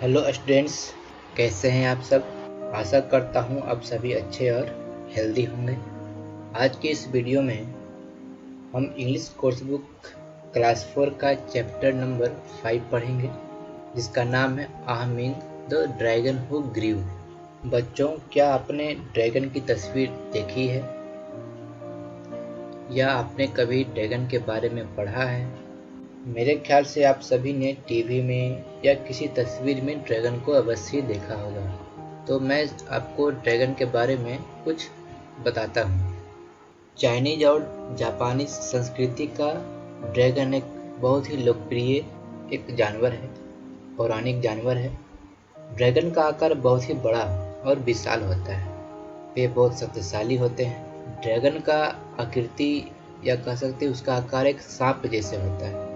Hello students, कैसे हैं आप सब। आशा करता हूं आप सभी अच्छे और हेल्दी होंगे। आज के इस वीडियो में हम इंग्लिश कोर्स बुक क्लास 4 का चैप्टर नंबर 5 पढ़ेंगे, जिसका नाम है आहमीन द ड्रैगन हु ग्रीव। बच्चों, क्या आपने ड्रैगन की तस्वीर देखी है या आपने कभी ड्रैगन के बारे में पढ़ा है? मेरे ख्याल से आप सभी ने टीवी में या किसी तस्वीर में ड्रैगन को अवश्य देखा होगा। तो मैं आपको ड्रैगन के बारे में कुछ बताता हूँ। चाइनीज और जापानी संस्कृति का ड्रैगन एक बहुत ही लोकप्रिय एक जानवर है, पौराणिक जानवर है। ड्रैगन का आकार बहुत ही बड़ा और विशाल होता है। वे बहुत शक्तिशाली होते हैं। ड्रैगन का आकृति या कह सकते हैं उसका आकार एक सांप जैसे होता है,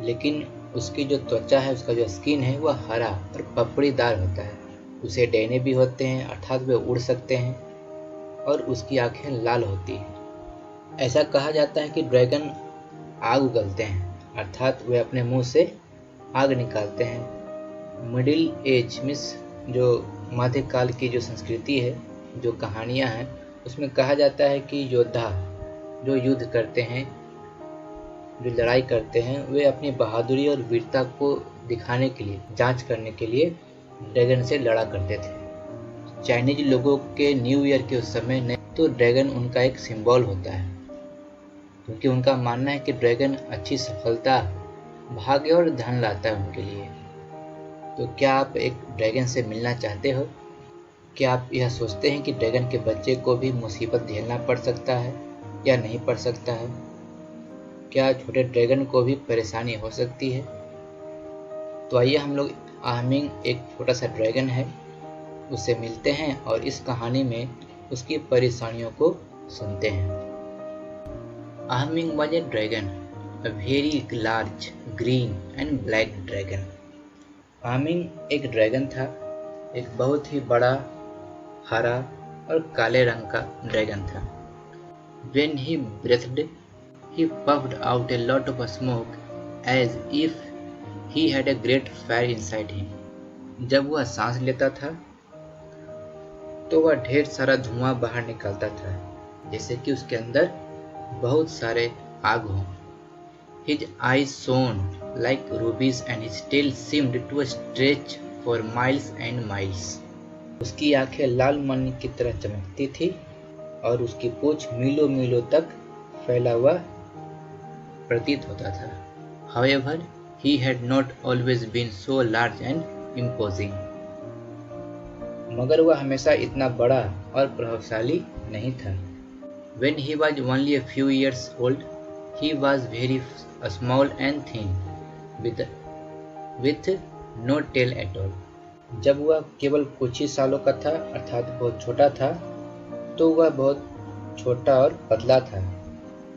लेकिन उसकी जो त्वचा है, उसका जो स्किन है, वह हरा और पपड़ीदार होता है। उसे डैने भी होते हैं, अर्थात वे उड़ सकते हैं, और उसकी आंखें लाल होती हैं। ऐसा कहा जाता है कि ड्रैगन आग उगलते हैं, अर्थात वे अपने मुंह से आग निकालते हैं। मिडिल एज मीन्स जो मध्यकाल की जो संस्कृति है, जो कहानियाँ हैं, उसमें कहा जाता है कि योद्धा जो युद्ध करते हैं, जो लड़ाई करते हैं, वे अपनी बहादुरी और वीरता को दिखाने के लिए, जांच करने के लिए ड्रैगन से लड़ा करते थे। चाइनीज लोगों के न्यू ईयर के उस समय ने तो ड्रैगन उनका एक सिंबल होता है, क्योंकि उनका मानना है कि ड्रैगन अच्छी सफलता, भाग्य और धन लाता है उनके लिए। तो क्या आप एक ड्रैगन से मिलना चाहते हो? क्या आप यह सोचते हैं कि ड्रैगन के बच्चे को भी मुसीबत झेलना पड़ सकता है या नहीं पड़ सकता है? क्या छोटे ड्रैगन को भी परेशानी हो सकती है? तो आइए हम लोग आहमीन एक छोटा सा ड्रैगन है, उससे मिलते हैं और इस कहानी में उसकी परेशानियों को सुनते हैं। आहमीन was a dragon, a very large green and black dragon. आहमीन एक ड्रैगन था, एक बहुत ही बड़ा हरा और काले रंग का ड्रैगन था। When he breathed, he puffed out a lot of smoke as if he had a great fire inside him. जब वह सांस लेता था तो वह ढेर सारा धुआं बाहर निकलता था, जैसे कि उसके अंदर बहुत सारे आग हों। His eyes shone like rubies and his tail seemed to stretch for miles and miles. उसकी आंखें लाल मणि की तरह चमकती थी और उसकी पूंछ मीलों मीलों तक फैला हुआ प्रतीत होता था। However, he had not always been so large and imposing. मगर वह हमेशा इतना बड़ा और प्रभावशाली नहीं था। When he was only a few years old, he was very small and thin, with no tail at all. जब वह केवल कुछ ही सालों का था, अर्थात बहुत छोटा था, तो वह बहुत छोटा और पतला था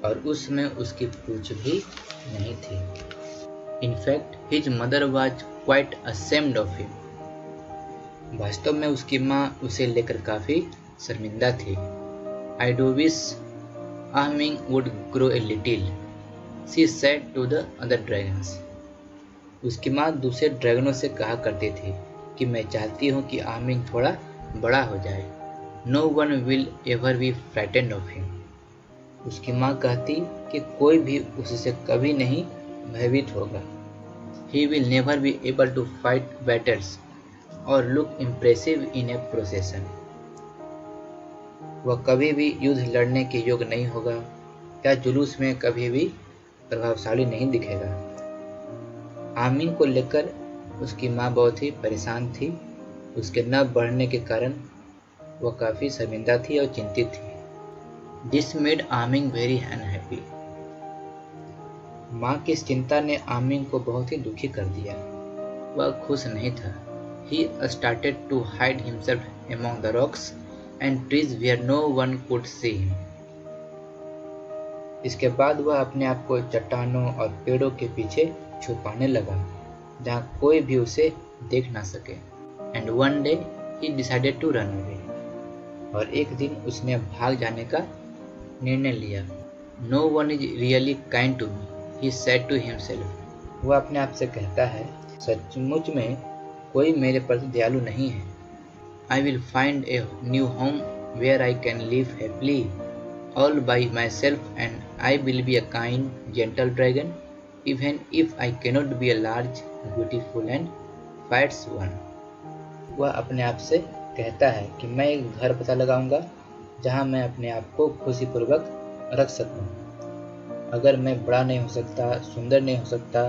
और उसमें उसकी पूंछ भी नहीं थी। In fact his mother was quite ashamed of him. वास्तव में उसकी माँ उसे लेकर काफी शर्मिंदा थी। I do wish Ahmeen would grow a little, she said to the other dragons. उसकी माँ दूसरे ड्रैगनों से कहा करती थी कि मैं चाहती हूँ कि आहमीन थोड़ा बड़ा हो जाए। No one will ever be frightened of him. उसकी माँ कहती कि कोई भी उससे कभी नहीं भयभीत होगा। He will never be able to fight battles or look impressive in a procession. वह कभी भी युद्ध लड़ने के योग्य नहीं होगा या जुलूस में कभी भी प्रभावशाली नहीं दिखेगा। आहमीन को लेकर उसकी माँ बहुत ही परेशान थी। उसके न बढ़ने के कारण वह काफी शर्मिंदा थी और चिंतित थी। This made आहमीन very unhappy. माँ की इस चिंता ने आहमीन को बहुत ही दुखी कर दिया। वह खुश नहीं था। He started to hide himself among the rocks and trees where no one could see him. इसके बाद वह अपने आप को चट्टानों और पेड़ों के पीछे छुपाने लगा, जहाँ कोई भी उसे देख ना सके। And one day he decided to run away. और एक दिन उसने भाग जाने का निर्णय लिया। No one is really kind to me, he said to himself. वह अपने आप से कहता है, सचमुच में कोई मेरे प्रति दयालु नहीं है। I will find a new home where I can live happily all by myself, and I will be a kind, gentle dragon, even if I cannot be a large, beautiful and fierce one. वह अपने आप से कहता है कि मैं एक घर पता लगाऊंगा जहां मैं अपने आप को खुशीपूर्वक रख सकूं। अगर मैं बड़ा नहीं हो सकता, सुंदर नहीं हो सकता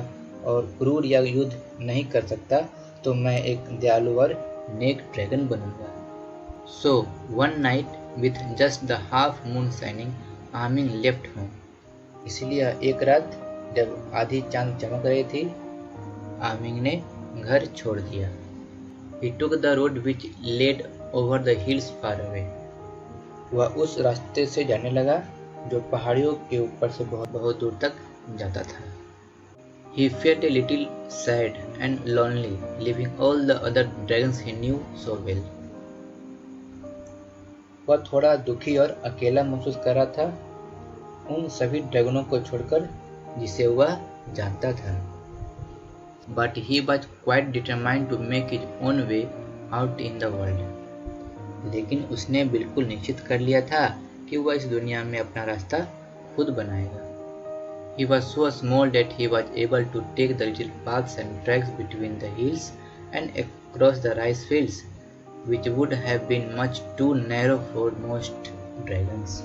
और क्रूर या युद्ध नहीं कर सकता, तो मैं एक दयालु और नेक ड्रैगन बनूंगा। So one night with just the half moon shining, आमिंग left home. इसलिए एक रात जब आधी चांद चमक रही थी, आमिंग ने घर छोड़ दिया। He took the road which led over the hills far away. वह उस रास्ते से जाने लगा जो पहाड़ियों के ऊपर से बहुत बहुत दूर तक जाता था। He felt a little sad and lonely, leaving all the other dragons he knew so well. वह थोड़ा दुखी और अकेला महसूस कर रहा था, उन सभी ड्रैगनों को छोड़कर जिसे वह जानता था। But he was quite determined to make his own way out in the world. लेकिन उसने बिल्कुल निश्चित कर लिया था कि वह इस दुनिया में अपना रास्ता खुद बनाएगा। He was so small that he was able to take the little paths and tracks between the hills and across the rice fields, which would have been much too narrow for most dragons.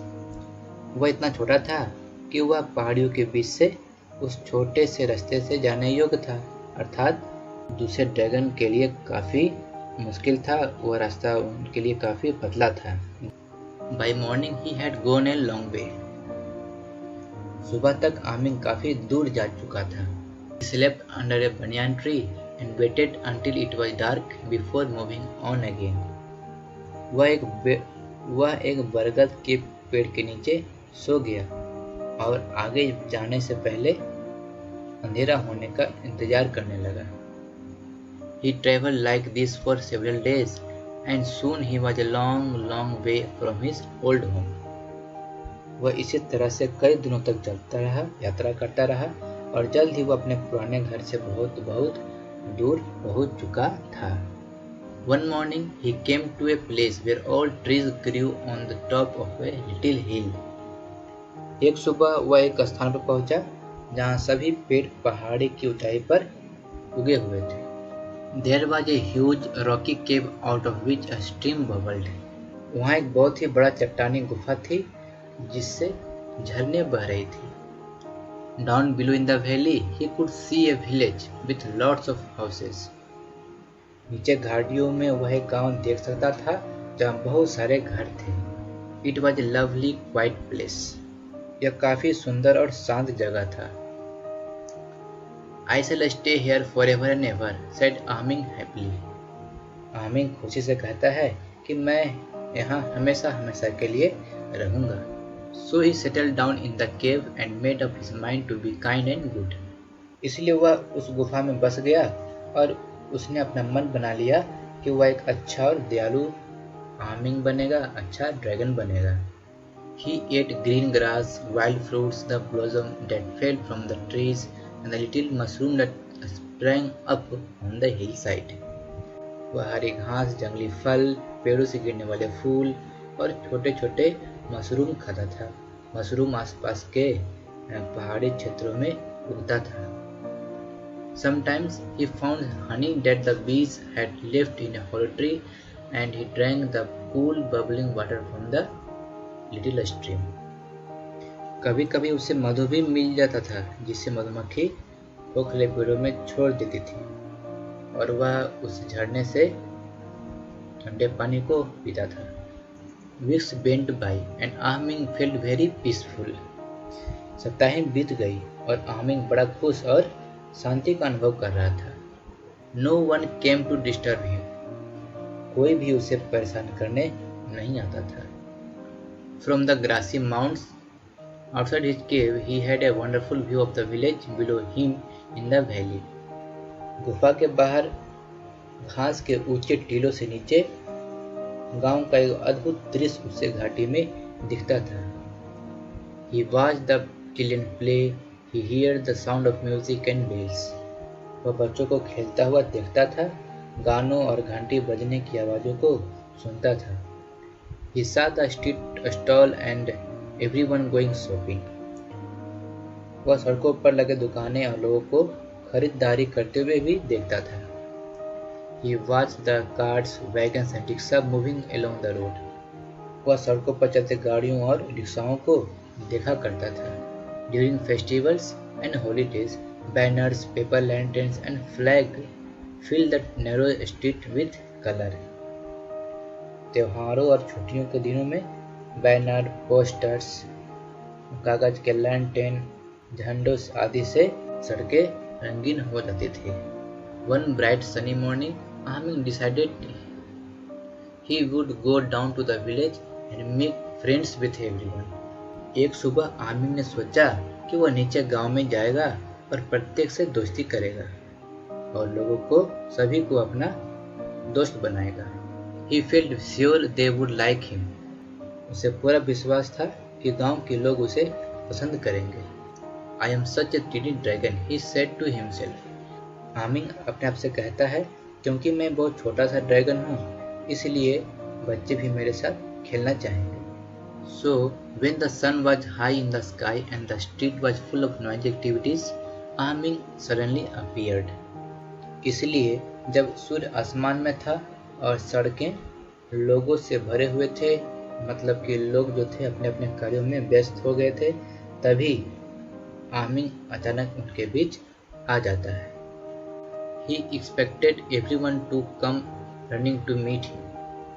वह इतना छोटा था कि वह पहाड़ियों के बीच से उस छोटे से रास्ते से जाने योग्य था, अर्थात दूसरे ड्रैगन के लिए काफ़ी मुश्किल था। वह रास्ता उनके लिए काफ़ी पतला था। By morning he had gone a long way. सुबह तक आमिंग काफ़ी दूर जा चुका था। He slept under a banyan tree and waited until it was dark before moving on again. वह एक बरगद के पेड़ के नीचे सो गया और आगे जाने से पहले अंधेरा होने का इंतजार करने लगा। He traveled like this for several days, and soon he was a long, long way from his old home. वह इसी तरह से कई दिनों तक चलता रहा, यात्रा करता रहा और जल्द ही वह अपने पुराने घर से बहुत बहुत दूर पहुंच चुका था। One morning he came to a place where all trees grew on the top of a little hill. एक सुबह वह एक स्थान पर पहुंचा जहां सभी पेड़ पहाड़ी की ऊंचाई पर उगे हुए थे। There was a huge rocky cave out of which a stream bubbled. वहाँ एक बहुत ही बड़ा चट्टानी गुफा थी जिससे झरने बह रही थी। Down below in the valley he could see a village with lots of houses. नीचे घाटियों में वह एक गांव देख सकता था जहाँ बहुत सारे घर थे। It was a lovely quiet place. यह काफी सुंदर और शांत जगह था। I shall stay here forever and ever, said आमिंग happily. आमिंग खुशी से कहता है कि मैं यहाँ हमेशा हमेशा के लिए रहूँगा। So he settled down in the cave and made up his mind to be kind and good. इसलिए वह उस गुफा में बस गया और उसने अपना मन बना लिया कि वह एक अच्छा और दयालु आमिंग बनेगा, अच्छा ड्रैगन बनेगा। He ate green grass, wild fruits, the blossom that fell from the trees, and the little mushroom that sprang up on the hillside. वह हरी घास, जंगली फल, पेड़ों से गिरने वाले फूल और छोटे छोटे मशरूम खाता था। मशरूम आसपास के पहाड़ी क्षेत्रों में उगता था। Sometimes he found honey that the bees had left in a hollow tree, and he drank the cool bubbling water from the little stream. कभी कभी उसे मधु भी मिल जाता था जिसे मधुमक्खी खोखले पेड़ों में छोड़ देती थी और वह उस झरने से ठंडे पानी को पीता था। Weeks went by and आमिंग felt very peaceful. सप्ताहें बीत गई और आमिंग बड़ा खुश और शांति का अनुभव कर रहा था। No one came to disturb him. कोई भी उसे परेशान करने नहीं आता था। From the grassy mounds outside his cave, he had a wonderful view of the village below him in the valley. गुफा के बाहर घास के ऊंचे टीलों से नीचे गांव का एक अद्भुत दृश्य उसे घाटी में दिखता था। He watched the children play. He heard the sound of music and bells. वह बच्चों को खेलता हुआ देखता था गानों और घंटी बजने की आवाज़ों को सुनता था। He saw the street stall and everyone going shopping. वह सड़कों पर लगे दुकानें और लोगों को खरीदारी करते हुए भी देखता था। He watched the cars, wagons and rickshaw moving along the road. वह सड़कों पर चलते गाड़ियों और रिक्शाओं को देखा करता था। During festivals and holidays, banners, paper lanterns and flag filled the narrow street with color. त्योहारों और छुट्टियों के दिनों में बैनर, पोस्टर्स, कागज के लैंटेन, झंडों आदि से सड़कें रंगीन हो जाती थी। One bright sunny morning, Amin decided he would go down to the village and make friends with everyone. एक सुबह आमिर ने सोचा कि वह नीचे गांव में जाएगा और प्रत्येक से दोस्ती करेगा और लोगों को सभी को अपना दोस्त बनाएगा। He felt sure they would like him. उसे पूरा विश्वास था कि गांव के लोग उसे पसंद करेंगे। I am such a teeny dragon, he said to himself. Aamir अपने आप से कहता है, क्योंकि मैं बहुत छोटा सा ड्रैगन हूँ, इसलिए बच्चे भी मेरे साथ खेलना चाहेंगे। So, when the sun was high in the sky and the street was full of noisy activities, Amin suddenly appeared. इसलिए जब सूर्य आसमान में था और सड़कें लोगों से भरे हुए थे, मतलब कि लोग जो थे अपने अपने कार्यों में व्यस्त हो गए थे, तभी आमिर अचानक उनके बीच आ जाता है। He expected everyone to come running to meet him,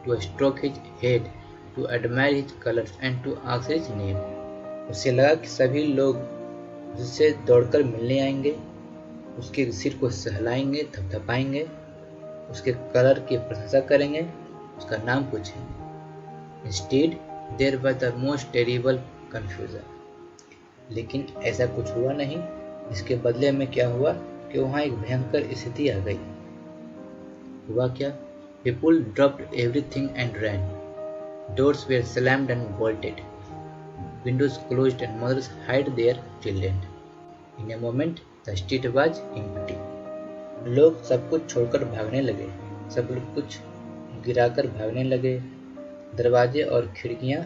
to stroke his head, to admire his colors and to ask his name. उसे लगा कि सभी लोग उससे दौड़कर मिलने आएंगे, उसके सिर को सहलाएंगे, थपथपाएंगे, उसके कलर की प्रशंसा करेंगे, उसका नाम पूछेंगे। Instead, there was the most terrible confusion. लेकिन ऐसा कुछ हुआ नहीं। इसके बदले में क्या हुआ कि वहाँ एक भयंकर स्थिति आ गई। हुआ क्या? People dropped everything and ran. Doors were slammed and bolted. Windows closed and mothers hid their children. In a moment, the street was empty. लोग सब कुछ छोड़कर भागने लगे, सब कुछ गिराकर भागने लगे। दरवाजे और खिड़कियां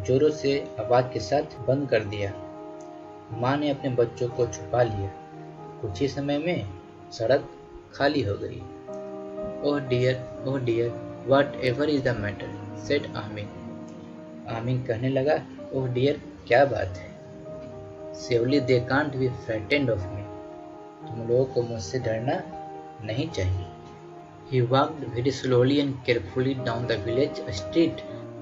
जोरों से आवाज के साथ बंद कर दिया। माँ ने अपने बच्चों को छुपा लिया। कुछ ही समय में सड़क खाली हो गई। Oh dear, what ever is the matter, said Aamir. Aamir कहने लगा, ओह डियर, क्या बात है? Surely they can't be frightened of me. तुम लोगों को मुझसे डरना नहीं चाहिए। He walked very slowly and carefully down the village street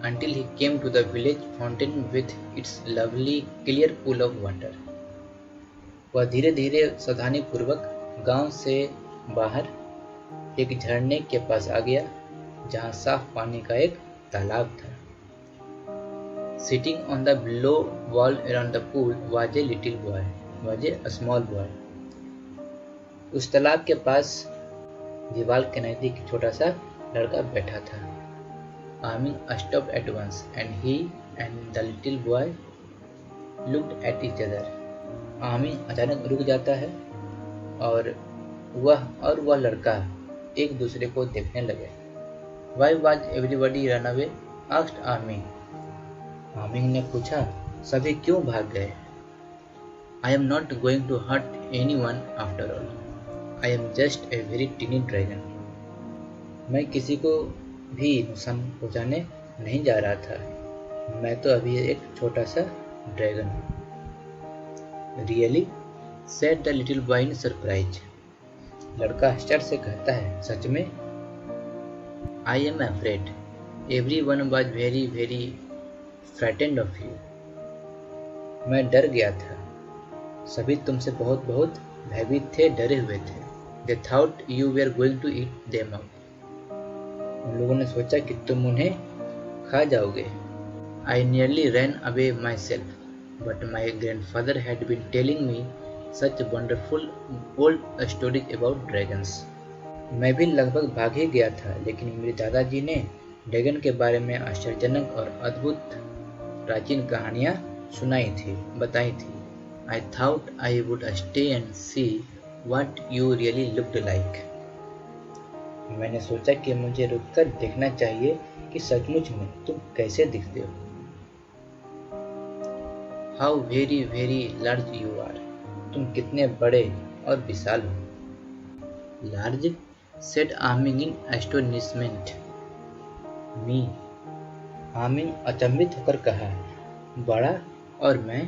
until he came to the village fountain with its lovely clear pool of water. वह धीरे धीरे सावधानी पूर्वक गांव से बाहर एक झरने के पास आ गया, जहां साफ पानी का एक तालाब था। Sitting on the low wall around the pool was a small boy. उस तालाब के पास दीवार के नजदीक एक छोटा सा लड़का बैठा था। Aamir stopped at once and he and the little boy looked at each other. Aamir अचानक रुक जाता है और वह लड़का एक दूसरे को देखने लगे। Why was everybody run away? asked Aamir. Aamir ने पूछा, सभी क्यों भाग गए? I am not going to hurt anyone after all. I am just a very teeny dragon. मैं किसी को भी नुकसान पहुंचाने नहीं जा रहा था। मैं तो अभी एक छोटा सा ड्रैगन हूँ। Really? said the little boy in surprise. लड़का आश्चर्य से कहता है, सच में? I am afraid. Everyone was very, very frightened of you. मैं डर गया था। सभी तुमसे बहुत बहुत भयभीत थे, डरे हुए थे। They thought you were going to eat them up. उन लोगों ने सोचा कि तुम उन्हें खा जाओगे। I nearly ran away myself, but my grandfather had been telling me such wonderful old stories about dragons. मैं भी लगभग भाग ही गया था, लेकिन मेरे दादाजी ने ड्रैगन के बारे में आश्चर्यजनक और अद्भुत प्राचीन कहानियाँ बताई थी। I thought I would stay and see what you really looked like. मैंने सोचा कि मुझे रुककर देखना चाहिए कि सचमुच में तुम कैसे दिखते हो। How very very large you are, तुम कितने बड़े और विशाल हो। Large, said Aming in astonishment. Me, Aming अचंभित होकर कहा, बड़ा और मैं।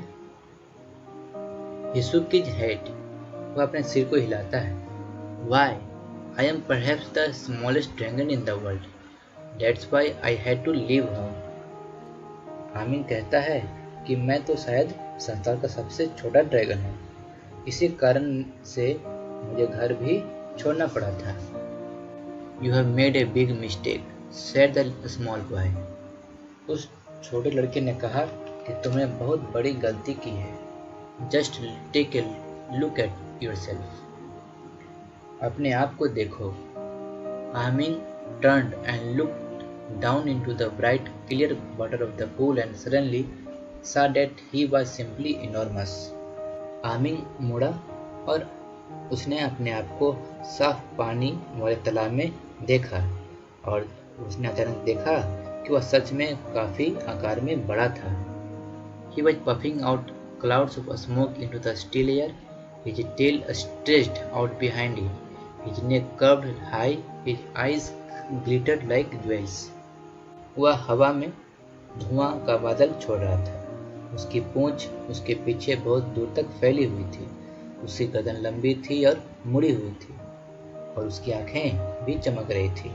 He shook his head, वह अपने सिर को हिलाता है। Why, I am perhaps the smallest dragon in the world. That's why I had to leave home. आमिंग कहता है कि मैं तो शायद संसार का सबसे छोटा ड्रैगन हूँ, इसी कारण से मुझे घर भी छोड़ना पड़ा था। You have made a big mistake, said the small boy. उस छोटे लड़के ने कहा कि तुमने बहुत बड़ी गलती की है। Just take a look at yourself. अपने आप को देखो। Amin turned and looked down into the bright, clear water of the pool and suddenly saw that he was simply enormous. Amin मुड़ा और उसने अपने आप को साफ पानी वाले तालाब में देखा और उसने अचानक देखा कि वह सच में काफी आकार में बड़ा था। He was puffing out clouds of smoke into the still air, his tail stretched out behind him, his neck curved high, his eyes glittered like jewels. वह हवा में धुआं का बादल छोड़ रहा था। उसकी पूंछ उसके पीछे बहुत दूर तक फैली हुई थी। उसकी गर्दन लंबी थी और मुड़ी हुई थी और उसकी आंखें भी चमक रही थी।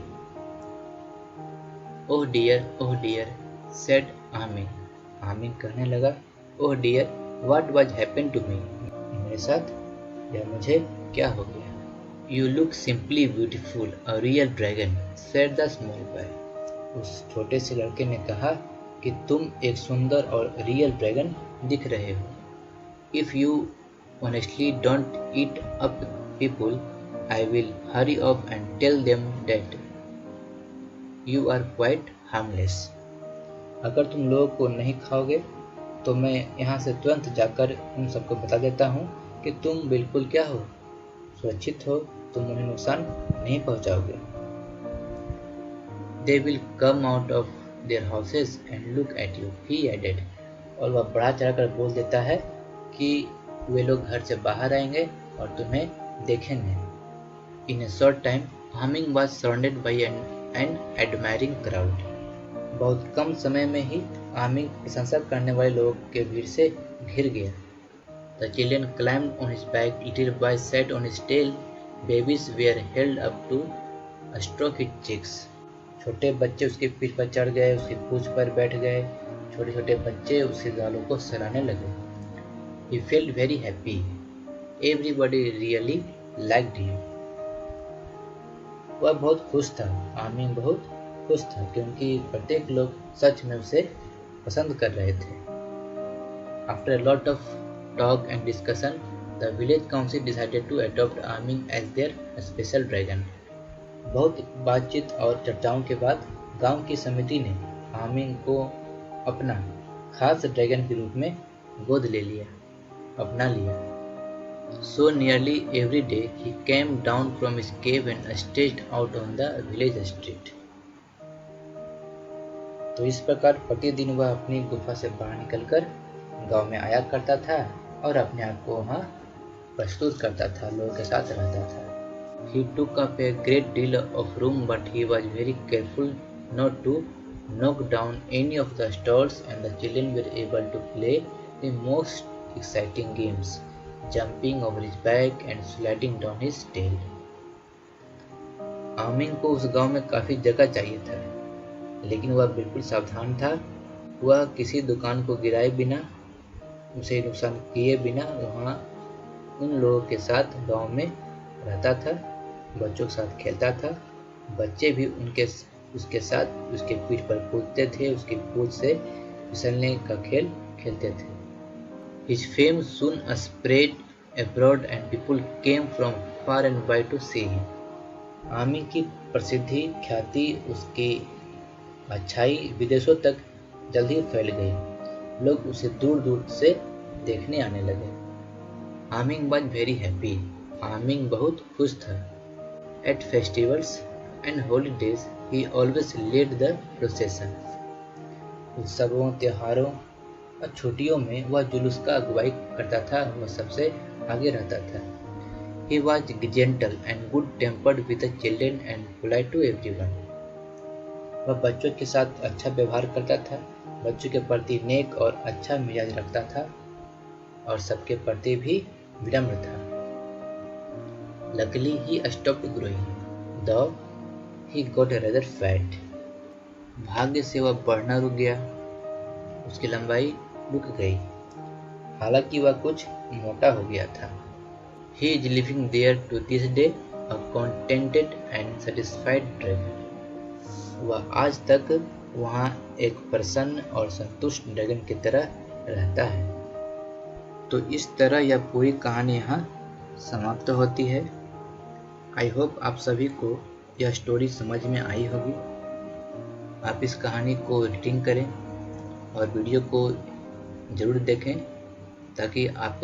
ओह डियर, सेड आमिन। आमिन कहने लगा, oh dear, what was happened to me. मेरे साथ या मुझे क्या हो गया। You look simply beautiful, a real dragon, said the small boy. उस छोटे से लड़के ने कहा कि तुम एक सुंदर और रियल ड्रैगन दिख रहे हो। If you honestly don't eat up people, I will hurry off and tell them that you are quite harmless. अगर तुम लोगों को नहीं खाओगे तो मैं यहाँ से तुरंत जाकर उन सबको बता देता हूँ कि तुम बिल्कुल क्या हो, सुरक्षित हो, तुम उन्हें नुकसान नहीं पहुँचाओगे। They will come out of their houses and look at you, he added. और वह बढ़ा चढ़ाकर बोल देता है कि वे लोग घर से बाहर आएंगे और तुम्हें देखेंगे। In a short time, Amin was surrounded by an admiring crowd. बहुत कम समय में ही आमिन प्रशंसा करने वाले लोगों के भीड़ से घिर गया। The children climbed on his back, little boy sat on his tail, babies were held up to stroke his cheeks. छोटे बच्चे उसके पीठ पर चढ़ गए, उसकी पूंछ पर बैठ गए, छोटे छोटे बच्चे उसके गालों को सहलाने लगे। He felt very happy. Everybody really liked him. वह बहुत खुश था। आमिन बहुत खुश था क्योंकि प्रत्येक लोग सच में उसे पसंद कर रहे थे। After a lot of talk and discussion, the village council decided to adopt Amin as their special dragon. बहुत बातचीत और चर्चाओं के बाद गांव की समिति ने आमिन को अपना खास ड्रैगन के रूप में गोद ले लिया, अपना लिया। So nearly every day he came down from his cave and stretched out on the village street. तो इस प्रकार प्रतिदिन वह अपनी गुफा से बाहर निकलकर गांव में आया करता था और अपने आप को वहां प्रस्तुत करता था, लोगों के साथ रहता था। He took up a great deal of room, but he was very careful not to knock down any of the stalls, and the children were able to play the most exciting games, jumping over his back and sliding down his tail. Amini को उस गांव में काफी जगह चाहिए था, लेकिन वह बिल्कुल सावधान था। वह किसी दुकान को गिराए बिना, उसे नुकसान किए बिना वहां उन लोगों के साथ गांव में रहता था, बच्चों के साथ खेलता था। बच्चे भी उसके साथ उसके पीठ पर कूदते थे, उसकी पूंछ से फिसलने का खेल खेलते थे। His fame soon spread abroad and people came from far and wide to see him. Amini की प्रसिद्धि, ख्याति, उसकी अच्छाई विदेशों तक जल्दी फैल गई। लोग उसे दूर दूर से देखने आने लगे। Amini was very happy. Amini बहुत खुश था। At festivals and holidays he always led the procession. उत्सवों, त्योहारों और छुट्टियों में वह जुलूस का अगुवाई करता था, वह सबसे आगे रहता था. He was gentle and good tempered with the children and polite to everyone. वह बच्चों के साथ अच्छा व्यवहार करता था, बच्चों के प्रति नेक और अच्छा मिजाज रखता था और सबके प्रति भी विनम्र था. Luckily he stopped growing, though he got rather fat. भाग्य से वह बढ़ना रुक गया, उसकी लंबाई रुक गई, हालांकि वह कुछ मोटा हो गया था. He is living there to this day, a contented and satisfied dragon. वह आज तक वहाँ एक प्रसन्न और संतुष्ट ड्रैगन की तरह रहता है. तो इस तरह यह पूरी कहानी यहाँ समाप्त होती है. आई होप आप सभी को यह स्टोरी समझ में आई होगी. आप इस कहानी को रीडिंग करें और वीडियो को ज़रूर देखें ताकि आपको